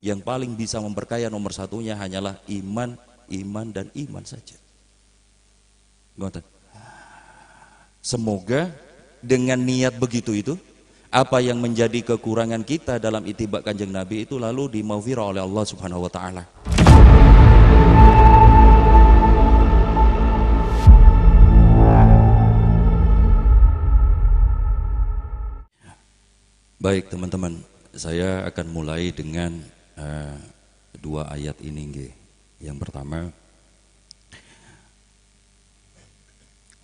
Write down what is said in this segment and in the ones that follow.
Yang paling bisa memperkaya nomor satunya hanyalah iman, iman, dan iman saja. Semoga dengan niat begitu itu, apa yang menjadi kekurangan kita dalam itibak Kanjeng Nabi itu lalu dimaghfirah oleh Allah Subhanahu wa taala. Baik teman-teman, saya akan mulai dengan dua ayat ini nggih. Yang pertama,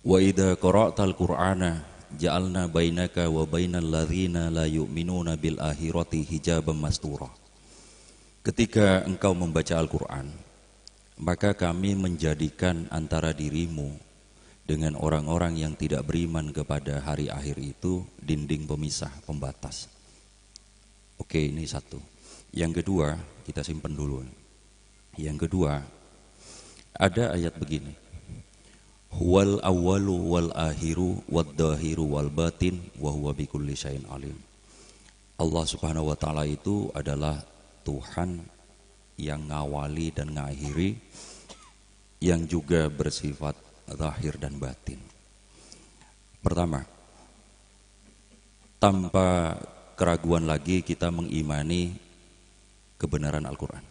wa idza qara'tal qur'ana ja'alna bainaka wa bainal ladzina la yu'minuna bil akhirati hijaban mastura. Ketika engkau membaca Al-Qur'an, maka kami menjadikan antara dirimu dengan orang-orang yang tidak beriman kepada hari akhir itu dinding pemisah, pembatas. Oke, ini satu. Yang kedua, kita simpan dulu. Yang kedua, ada ayat begini. Huwal awwalu wal akhiru wad dahiru wal batin wa huwa bikulli syai'in alim. Allah Subhanahu wa taala itu adalah Tuhan yang ngawali dan ngakhiri, yang juga bersifat zahir dan batin. Pertama, tanpa keraguan lagi kita mengimani kebenaran Al-Quran,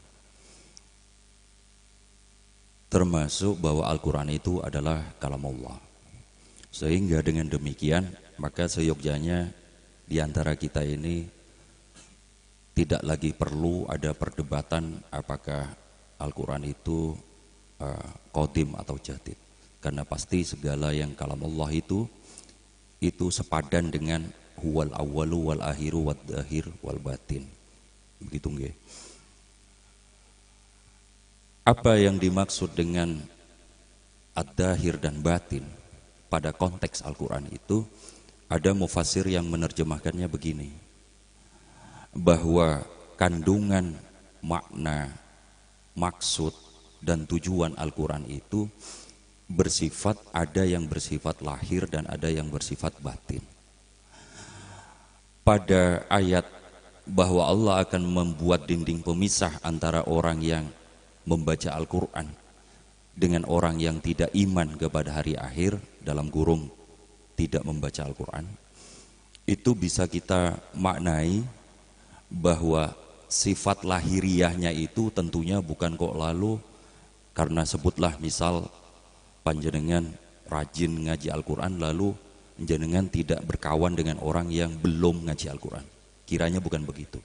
termasuk bahwa Al-Quran itu adalah kalam Allah. Sehingga dengan demikian maka seyogyanya di antara kita ini tidak lagi perlu ada perdebatan apakah Al-Quran itu qadim atau jadid. Karena pasti segala yang kalam Allah itu sepadan dengan huwal awwalu wal akhiru wad dahir wal batin. Begitu nggih. Apa yang dimaksud dengan ad-dahir dan batin pada konteks Al-Qur'an itu, ada mufassir yang menerjemahkannya begini, bahwa kandungan makna, maksud dan tujuan Al-Qur'an itu bersifat, ada yang bersifat lahir dan ada yang bersifat batin. Pada ayat bahwa Allah akan membuat dinding pemisah antara orang yang membaca Al-Quran dengan orang yang tidak iman kepada hari akhir, dalam kurung tidak membaca Al-Quran, itu bisa kita maknai bahwa sifat lahiriahnya itu tentunya bukan kok lalu karena sebutlah misal panjenengan rajin ngaji Al-Quran lalu jenengan tidak berkawan dengan orang yang belum ngaji Al-Quran. Kiranya bukan begitu.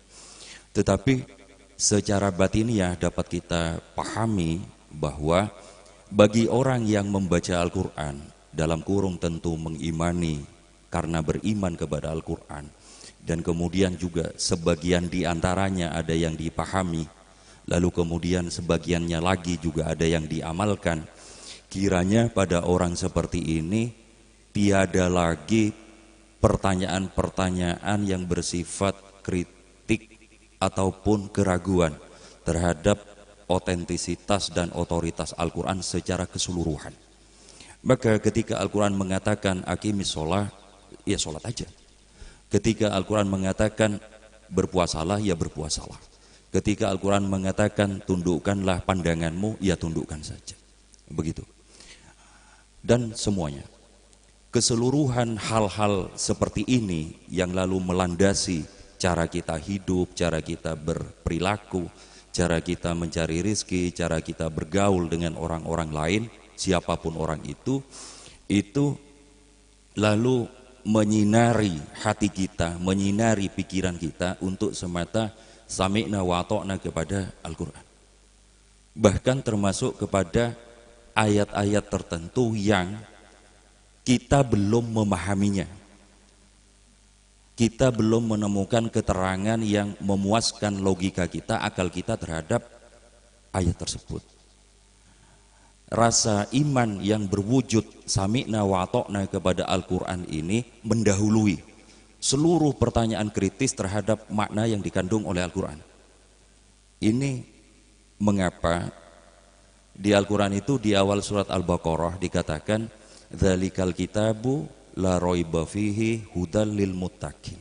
Tetapi secara batiniah dapat kita pahami bahwa bagi orang yang membaca Al-Quran, dalam kurung tentu mengimani karena beriman kepada Al-Quran, dan kemudian juga sebagian diantaranya ada yang dipahami, lalu kemudian sebagiannya lagi juga ada yang diamalkan. Kiranya pada orang seperti ini tiada lagi pertanyaan-pertanyaan yang bersifat kritik ataupun keraguan terhadap otentisitas dan otoritas Al-Quran secara keseluruhan. Maka ketika Al-Quran mengatakan aqimis sholah, ya sholat aja. Ketika Al-Quran mengatakan berpuasalah, ya berpuasalah. Ketika Al-Quran mengatakan tundukkanlah pandanganmu, ya tundukkan saja. Begitu. Dan semuanya, keseluruhan hal-hal seperti ini yang lalu melandasi cara kita hidup, cara kita berperilaku, cara kita mencari rizki, cara kita bergaul dengan orang-orang lain, siapapun orang itu lalu menyinari hati kita, menyinari pikiran kita untuk semata sami'na wa ata'na kepada Al-Quran. Bahkan termasuk kepada ayat-ayat tertentu yang kita belum memahaminya, kita belum menemukan keterangan yang memuaskan logika kita, akal kita terhadap ayat tersebut. Rasa iman yang berwujud sami'na wa ata'na kepada Al-Quran ini mendahului seluruh pertanyaan kritis terhadap makna yang dikandung oleh Al-Quran. Ini mengapa di Al-Quran itu di awal surat Al-Baqarah dikatakan dzalikal kitabu la raiba fihi hudal lil muttaqin.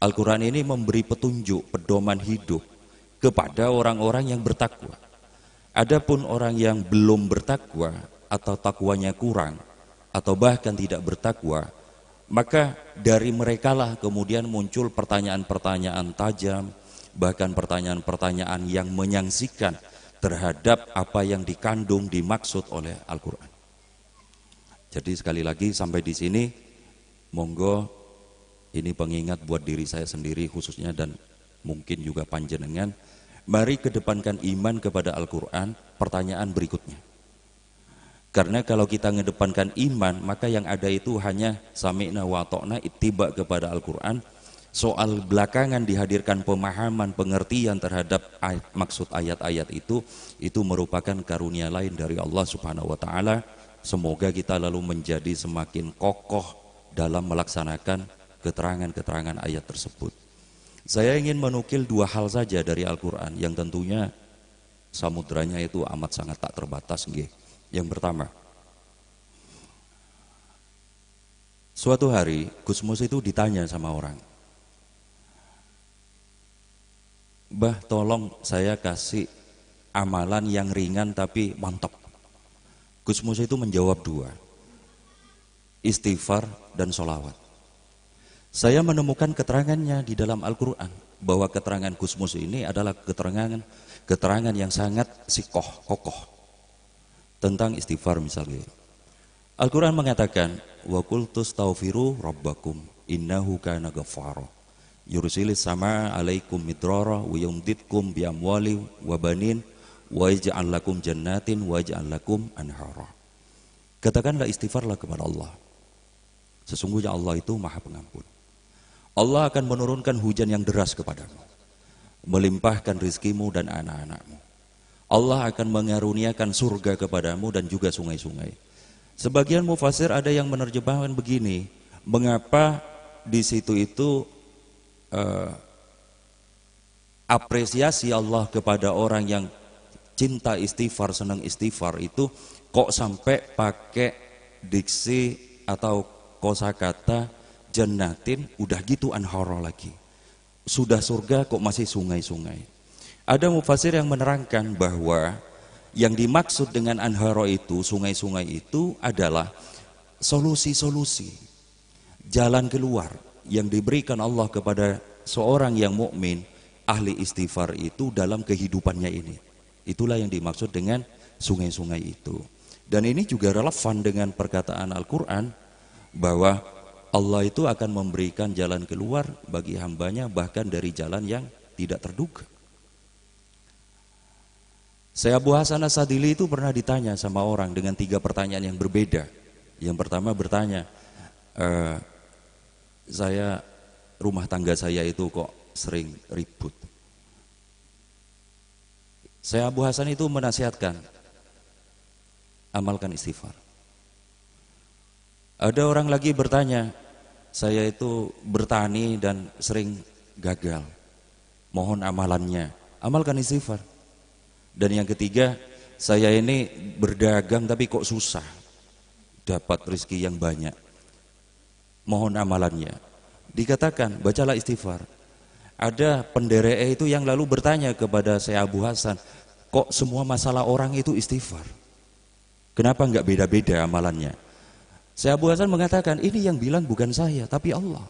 Al-Quran ini memberi petunjuk, pedoman hidup kepada orang-orang yang bertakwa. Adapun orang yang belum bertakwa atau takwanya kurang atau bahkan tidak bertakwa, maka dari merekalah kemudian muncul pertanyaan-pertanyaan tajam, bahkan pertanyaan-pertanyaan yang menyangsikan terhadap apa yang dikandung dimaksud oleh Al-Quran. Jadi sekali lagi sampai di sini, monggo ini pengingat buat diri saya sendiri khususnya dan mungkin juga panjenengan, mari kedepankan iman kepada Al-Quran. Pertanyaan berikutnya, karena kalau kita mengedepankan iman, maka yang ada itu hanya sami'na wa ta'na, ittiba kepada Al-Quran. Soal belakangan dihadirkan pemahaman, pengertian terhadap maksud ayat-ayat itu merupakan karunia lain dari Allah Subhanahu wa Ta'ala. Semoga kita lalu menjadi semakin kokoh dalam melaksanakan keterangan-keterangan ayat tersebut. Saya ingin menukil dua hal saja dari Al-Quran yang tentunya samudranya itu amat sangat tak terbatas. Yang pertama, suatu hari Gus Mus itu ditanya sama orang, "Mbah, tolong saya kasih amalan yang ringan tapi mantap." Gus Mus itu menjawab dua, istighfar dan sholawat. Saya menemukan keterangannya di dalam Al-Quran bahwa keterangan Gus Mus ini adalah keterangan yang sangat kokoh tentang istighfar. Misalnya Al-Quran mengatakan, wa qul tastaghfiru rabbakum innahu kana ghaffara yursilis sama alaikum midrara wa yumditkum bi amwali wa banin wa yaj'al lakum jannatin wa yaj'al lakum anhara. Katakanlah istighfarlah kepada Allah. Sesungguhnya Allah itu Maha Pengampun. Allah akan menurunkan hujan yang deras kepadamu, melimpahkan rizkimu dan anak-anakmu. Allah akan mengaruniakan surga kepadamu dan juga sungai-sungai. Sebagian mufasir ada yang menerjemahkan begini, mengapa di situ itu apresiasi Allah kepada orang yang cinta istighfar, senang istighfar itu kok sampai pakai diksi atau kosakata jannatin, udah gitu anhara lagi. Sudah surga kok masih sungai-sungai. Ada mufasir yang menerangkan bahwa yang dimaksud dengan anhara itu, sungai-sungai itu adalah solusi-solusi, jalan keluar yang diberikan Allah kepada seorang yang mukmin, ahli istighfar itu dalam kehidupannya ini. Itulah yang dimaksud dengan sungai-sungai itu. Dan ini juga relevan dengan perkataan Al-Quran bahwa Allah itu akan memberikan jalan keluar bagi hambanya bahkan dari jalan yang tidak terduga. Syekh Abu Hasan As-Sadili itu pernah ditanya sama orang dengan 3 pertanyaan yang berbeda. Yang pertama bertanya, rumah tangga saya itu kok sering ribut. Syekh Abu Hasan itu menasihatkan, amalkan istighfar. Ada orang lagi bertanya, saya itu bertani dan sering gagal, mohon amalannya, amalkan istighfar. Dan yang ketiga, saya ini berdagang tapi kok susah dapat rezeki yang banyak, mohon amalannya. Dikatakan, bacalah istighfar. Ada penderek itu yang lalu bertanya kepada Syekh Abu Hasan, kok semua masalah orang itu istighfar? Kenapa enggak beda-beda amalannya? Syekh Abu Hasan mengatakan, ini yang bilang bukan saya, tapi Allah.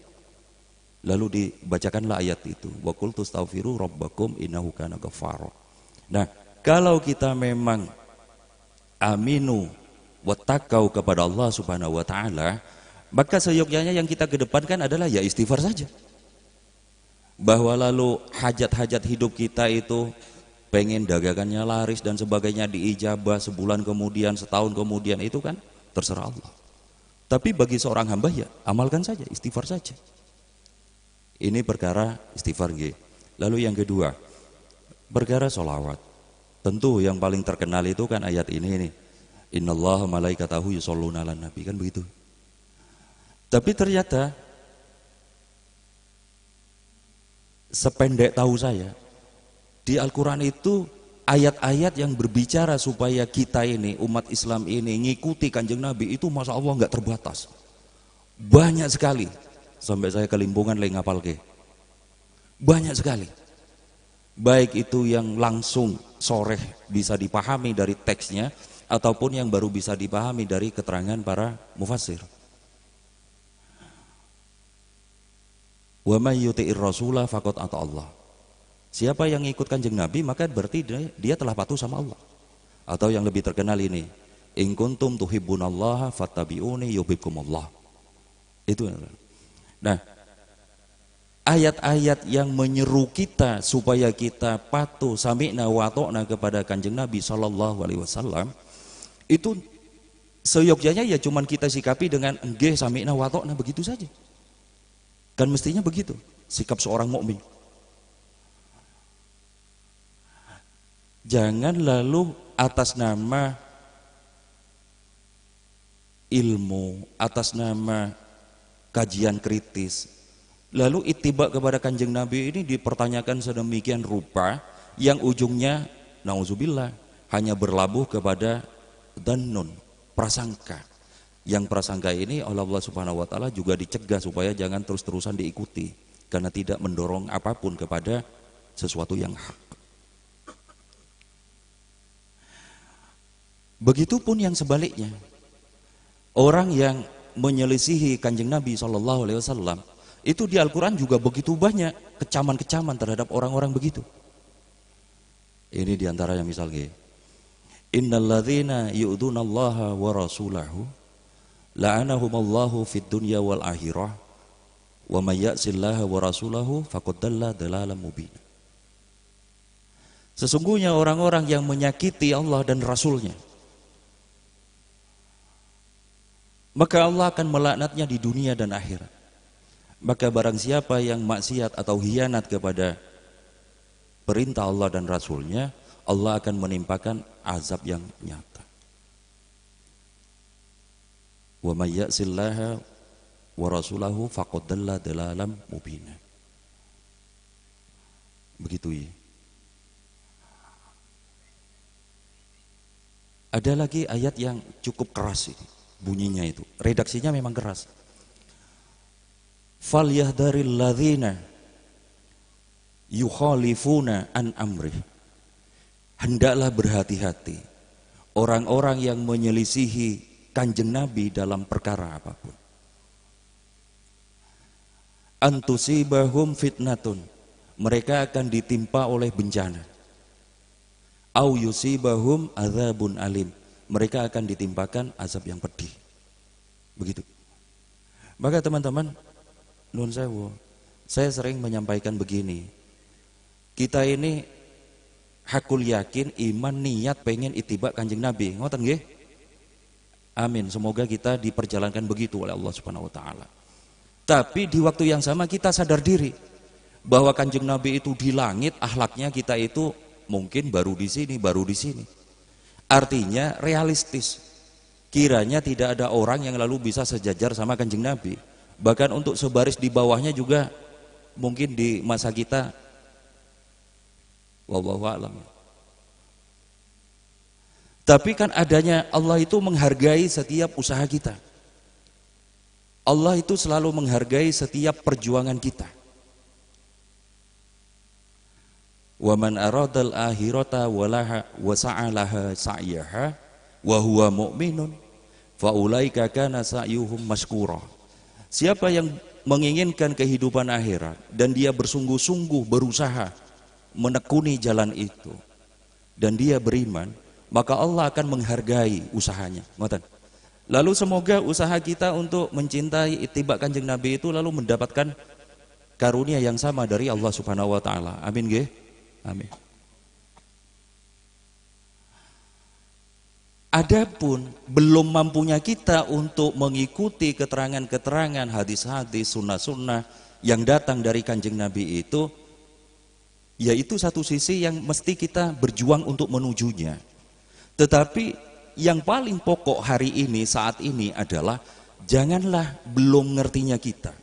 Lalu dibacakanlah ayat itu, wa qul tastaghfiru rabbakum innahu kana ghaffara. Nah, kalau kita memang aminu wattaqau kepada Allah Subhanahu wa taala, maka seyogyanya yang kita kedepankan adalah ya istighfar saja. Bahwa lalu hajat-hajat hidup kita itu pengen dagangannya laris dan sebagainya diijabah sebulan kemudian, setahun kemudian, itu kan terserah Allah. Tapi bagi seorang hamba ya amalkan saja, istighfar saja. Ini perkara istighfar. Lalu yang kedua, perkara sholawat. Tentu yang paling terkenal itu kan ayat ini nih, innallaha malaikatahu yusholluna 'alan nabi, kan begitu. Tapi ternyata sependek tahu saya, di Al-Quran itu ayat-ayat yang berbicara supaya kita ini, umat Islam ini ngikuti Kanjeng Nabi itu Masya Allah nggak terbatas. Banyak sekali, sampai saya kelimpungan lagi ngapal ke. Banyak sekali. baik itu yang langsung soreh bisa dipahami dari teksnya ataupun yang baru bisa dipahami dari keterangan para mufassir. Wa may yuti'ir rasula faqad ata Allah. Siapa yang ikut Kanjeng Nabi maka berarti dia telah patuh sama Allah. Atau yang lebih terkenal ini, in kuntum tuhibbunallaha fattabi'uni yuhibbukumullah. Itu. Nah, ayat-ayat yang menyeru kita supaya kita patuh sami'na wa ata'na kepada Kanjeng Nabi sallallahu alaihi wasallam itu seyogyanya ya cuman kita sikapi dengan nggih sami'na wa ata'na begitu saja. Kan mestinya begitu sikap seorang mukmin. Jangan lalu atas nama ilmu, atas nama kajian kritis, lalu ittiba kepada Kanjeng Nabi ini dipertanyakan sedemikian rupa yang ujungnya nauzubillah hanya berlabuh kepada dhannun, prasangka. Yang prasangka ini oleh Allah Subhanahu wa taala juga dicegah supaya jangan terus-terusan diikuti karena tidak mendorong apapun kepada sesuatu yang hak. Begitupun yang sebaliknya, orang yang menyelisihi Kanjeng Nabi SAW itu di Al-Quran juga begitu banyak kecaman-kecaman terhadap orang-orang begitu. Ini diantara yang misalnya, innalladzina yu'dunallaha wa rasulahu la'anahumallahu fid dunya wal akhirah wa may ya'sillaha wa rasulahu faqad dalla dalalan mubina. Sesungguhnya orang-orang yang menyakiti Allah dan Rasulnya, maka Allah akan melaknatnya di dunia dan akhirat. Maka barang siapa yang maksiat atau hianat kepada perintah Allah dan Rasulnya, Allah akan menimpakan azab yang nyata. Wa may ya'sillaha wa rasulahu faqad dalla dalalan mubina. Begitu ya. Ada lagi ayat yang cukup keras ini. Bunyinya itu, redaksinya memang keras. Fal yahdharil ladzina yukhalifuna an amrih. Hendaklah berhati-hati orang-orang yang menyelisihi Kanjeng Nabi dalam perkara apapun. Antusibahum fitnatun, mereka akan ditimpa oleh bencana. Au yusibahum adzabun alim, mereka akan ditimpakan azab yang pedih. Begitu. Maka teman-teman, nun sewu, saya sering menyampaikan begini. Kita ini hakul yakin, iman, niat pengen ittiba Kanjeng Nabi. Ngoten nggih? Amin. Semoga kita diperjalankan begitu oleh Allah Subhanahu wa taala. Tapi di waktu yang sama kita sadar diri bahwa Kanjeng Nabi itu di langit, akhlaknya kita itu mungkin baru di sini, baru di sini. Artinya realistis. Kiranya tidak ada orang yang lalu bisa sejajar sama Kanjeng Nabi. Bahkan untuk sebaris di bawahnya juga mungkin di masa kita wallahu a'lam. Tapi kan adanya Allah itu menghargai setiap usaha kita. Allah itu selalu menghargai setiap perjuangan kita. Wa man aradal akhirata walaha wa sa'alaha sa'yaha wa huwa mu'minun fa ulaika kana sa'yuhum maskura. Siapa yang menginginkan kehidupan akhirat dan dia bersungguh-sungguh berusaha menekuni jalan itu dan dia beriman, maka Allah akan menghargai usahanya. Ngoten. Lalu semoga usaha kita untuk mencintai ittiba Kanjeng Nabi itu lalu mendapatkan karunia yang sama dari Allah Subhanahu wa taala. Amin nggih. Amin. Adapun belum mampunya kita untuk mengikuti keterangan-keterangan hadis-hadis, sunnah-sunnah yang datang dari Kanjeng Nabi itu, yaitu satu sisi yang mesti kita berjuang untuk menujunya. Tetapi yang paling pokok hari ini, saat ini adalah janganlah belum ngertinya kita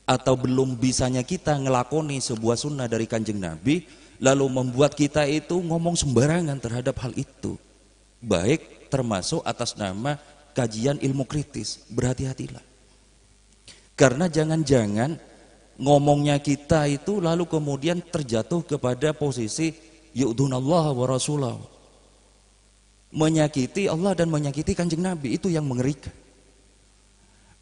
atau belum bisanya kita ngelakoni sebuah sunnah dari Kanjeng Nabi lalu membuat kita itu ngomong sembarangan terhadap hal itu, baik termasuk atas nama kajian ilmu kritis. Berhati-hatilah, karena jangan-jangan ngomongnya kita itu lalu kemudian terjatuh kepada posisi yu'dunallah wa rasulah, menyakiti Allah dan menyakiti kanjeng Nabi. Itu yang mengerikan.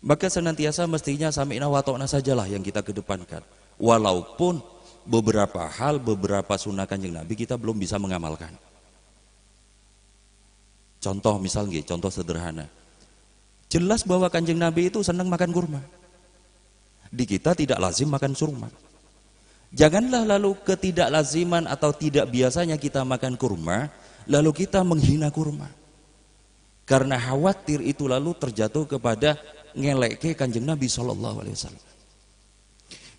Maka senantiasa mestinya sami'na wa ta'na sajalah yang kita kedepankan, walaupun beberapa hal, beberapa sunnah kanjeng Nabi kita belum bisa mengamalkan. Contoh misalnya, contoh sederhana, jelas bahwa kanjeng Nabi itu senang makan kurma. Di kita tidak lazim makan kurma. Janganlah lalu ketidaklaziman atau tidak biasanya kita makan kurma, lalu kita menghina kurma. Karena khawatir itu lalu terjatuh kepada ngeleke kanjeng Nabi SAW.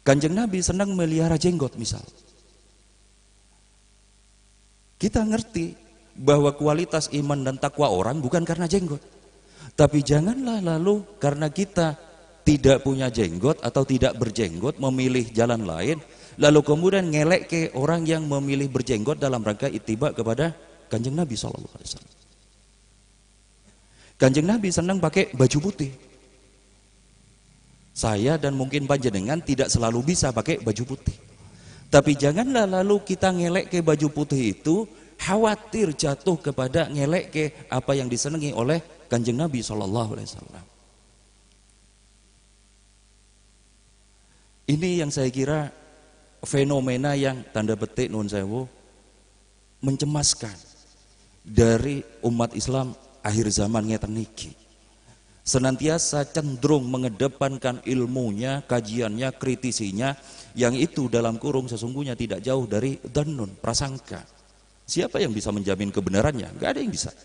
Kanjeng Nabi senang melihara jenggot misal. Kita ngerti bahwa kualitas iman dan takwa orang bukan karena jenggot. Tapi janganlah lalu karena kita tidak punya jenggot atau tidak berjenggot memilih jalan lain, lalu kemudian ngelek ke orang yang memilih berjenggot dalam rangka ittiba kepada kanjeng Nabi SAW. Kanjeng Nabi senang pakai baju putih. Saya dan mungkin panjenengan tidak selalu bisa pakai baju putih. Tapi janganlah lalu kita ngelek ke baju putih itu khawatir jatuh kepada ngelek ke apa yang disenangi oleh kanjeng Nabi SAW. Ini yang saya kira fenomena yang tanda petik nun sewu mencemaskan dari umat Islam akhir zaman ngeten niki. Senantiasa cenderung mengedepankan ilmunya, kajiannya, kritisinya, yang itu dalam kurung sesungguhnya tidak jauh dari dhannun, prasangka. Siapa yang bisa menjamin kebenarannya? Gak ada yang bisa.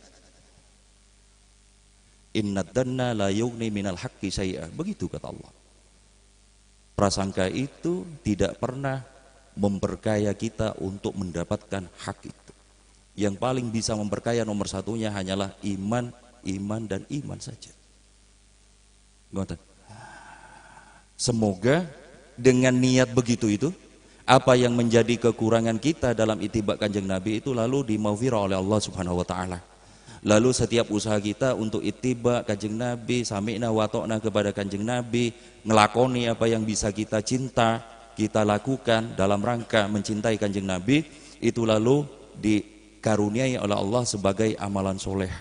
Innad dhanna la yughni minal haqqi syai'a. Begitu kata Allah. Prasangka itu tidak pernah memperkaya kita untuk mendapatkan hak itu. Yang paling bisa memperkaya nomor satunya hanyalah iman, iman dan iman saja. Semoga dengan niat begitu itu, apa yang menjadi kekurangan kita dalam ittiba kanjeng Nabi itu lalu dimaghfirah oleh Allah Subhanahu wa taala. Lalu setiap usaha kita untuk ittiba kanjeng Nabi, sami'na wa ta'na kepada kanjeng Nabi, ngelakoni apa yang bisa kita cinta, kita lakukan dalam rangka mencintai kanjeng Nabi, itu lalu dikaruniai oleh Allah sebagai amalan soleh.